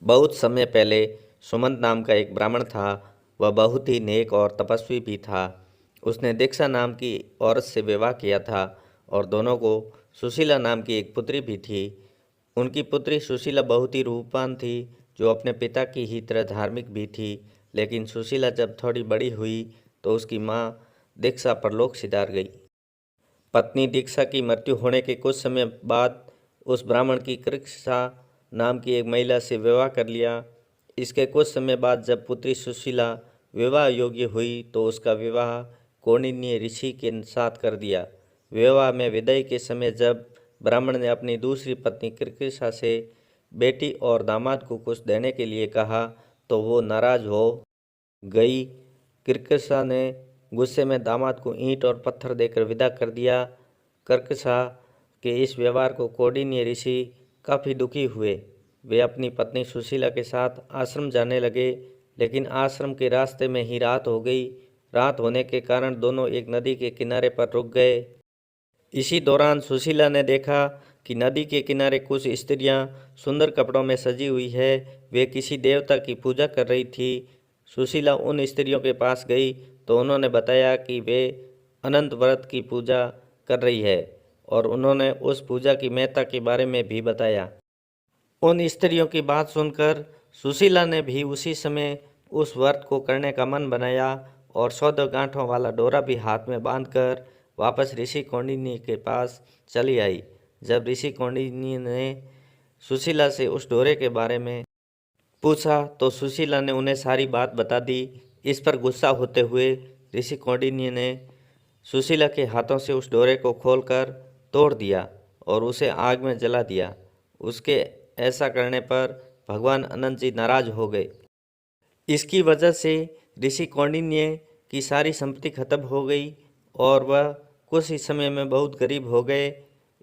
बहुत समय पहले सुमंत नाम का एक ब्राह्मण था। वह बहुत ही नेक और तपस्वी भी था। उसने दीक्षा नाम की औरत से विवाह किया था और दोनों को सुशीला नाम की एक पुत्री भी थी। उनकी पुत्री सुशीला बहुत ही रूपवान थी, जो अपने पिता की ही तरह धार्मिक भी थी। लेकिन सुशीला जब थोड़ी बड़ी हुई तो उसकी माँ दीक्षा परलोक सिधार गई। पत्नी दीक्षा की मृत्यु होने के कुछ समय बाद उस ब्राह्मण की कृक्षा नाम की एक महिला से विवाह कर लिया। इसके कुछ समय बाद जब पुत्री सुशीला विवाह योग्य हुई तो उसका विवाह कौंडिन्य ऋषि के साथ कर दिया। विवाह में विदाई के समय जब ब्राह्मण ने अपनी दूसरी पत्नी कृक्षा से बेटी और दामाद को कुछ देने के लिए कहा तो वो नाराज हो गई। कृक्षा ने गुस्से में दामाद को ईंट और पत्थर देकर विदा कर दिया। कृक्षा के इस व्यवहार को कौंडिन्य ऋषि काफ़ी दुखी हुए। वे अपनी पत्नी सुशीला के साथ आश्रम जाने लगे, लेकिन आश्रम के रास्ते में ही रात हो गई। रात होने के कारण दोनों एक नदी के किनारे पर रुक गए। इसी दौरान सुशीला ने देखा कि नदी के किनारे कुछ स्त्रियां सुंदर कपड़ों में सजी हुई है। वे किसी देवता की पूजा कर रही थी। सुशीला उन स्त्रियों के पास गई तो उन्होंने बताया कि वे अनंत व्रत की पूजा कर रही है और उन्होंने उस पूजा की महत्ता के बारे में भी बताया। उन स्त्रियों की बात सुनकर सुशीला ने भी उसी समय उस व्रत को करने का मन बनाया और 14 गांठों वाला डोरा भी हाथ में बांधकर वापस ऋषि कौंडिन्य के पास चली आई। जब ऋषि कौंडिन्य ने सुशीला से उस डोरे के बारे में पूछा तो सुशीला ने उन्हें सारी बात बता दी। इस पर गुस्सा होते हुए ऋषि कौंडिन्य ने सुशीला के हाथों से उस डोरे को खोलकर तोड़ दिया और उसे आग में जला दिया। उसके ऐसा करने पर भगवान अनंत जी नाराज हो गए। इसकी वजह से ऋषि कौंडिन्य की सारी संपत्ति खत्म हो गई और वह कुछ ही समय में बहुत गरीब हो गए।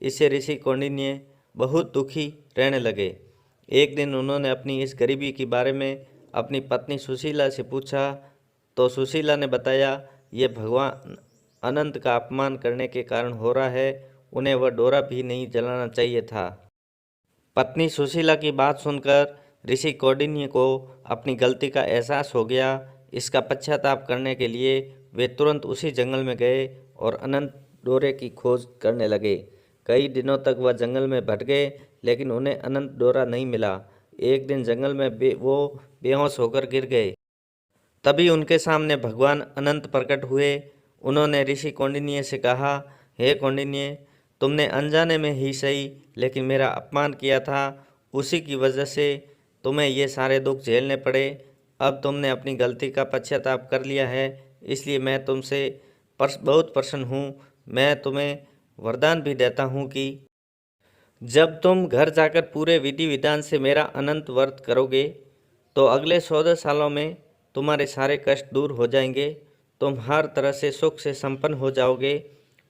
इससे ऋषि कौंडिन्य बहुत दुखी रहने लगे। एक दिन उन्होंने अपनी इस गरीबी के बारे में अपनी पत्नी सुशीला से पूछा तो सुशीला ने बताया, ये भगवान अनंत का अपमान करने के कारण हो रहा है। उन्हें वह डोरा भी नहीं जलाना चाहिए था। पत्नी सुशीला की बात सुनकर ऋषि कौंडिन्य को अपनी गलती का एहसास हो गया। इसका पश्चाताप करने के लिए वे तुरंत उसी जंगल में गए और अनंत डोरे की खोज करने लगे। कई दिनों तक वह जंगल में भटके, लेकिन उन्हें अनंत डोरा नहीं मिला। एक दिन जंगल में वो बेहोश होकर गिर गए। तभी उनके सामने भगवान अनंत प्रकट हुए। उन्होंने ऋषि कौंडिन्य से कहा, हे कौंडिन्य, तुमने अनजाने में ही सही लेकिन मेरा अपमान किया था। उसी की वजह से तुम्हें ये सारे दुख झेलने पड़े। अब तुमने अपनी गलती का पश्चाताप कर लिया है, इसलिए मैं तुमसे बहुत प्रसन्न हूँ। मैं तुम्हें वरदान भी देता हूँ कि जब तुम घर जाकर पूरे विधि विधान से मेरा अनंत व्रत करोगे तो अगले 14 सालों में तुम्हारे सारे कष्ट दूर हो जाएंगे। तुम हर तरह से सुख से संपन्न हो जाओगे।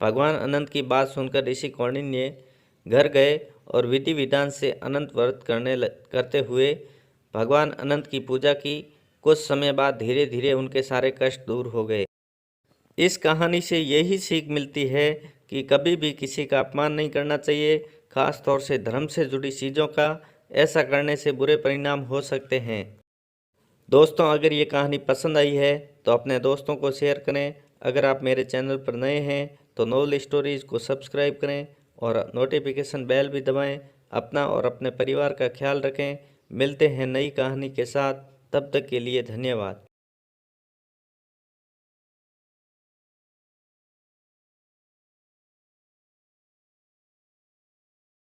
भगवान अनंत की बात सुनकर ऋषि कौंडिन्य घर गए और विधि विधान से अनंत व्रत करते हुए भगवान अनंत की पूजा की। कुछ समय बाद धीरे धीरे उनके सारे कष्ट दूर हो गए। इस कहानी से यही सीख मिलती है कि कभी भी किसी का अपमान नहीं करना चाहिए, खास तौर से धर्म से जुड़ी चीज़ों का। ऐसा करने से बुरे परिणाम हो सकते हैं। दोस्तों, अगर ये कहानी पसंद आई है तो अपने दोस्तों को शेयर करें। अगर आप मेरे चैनल पर नए हैं तो नॉवल स्टोरीज़ को सब्सक्राइब करें और नोटिफिकेशन बेल भी दबाएं। अपना और अपने परिवार का ख्याल रखें। मिलते हैं नई कहानी के साथ। तब तक के लिए धन्यवाद।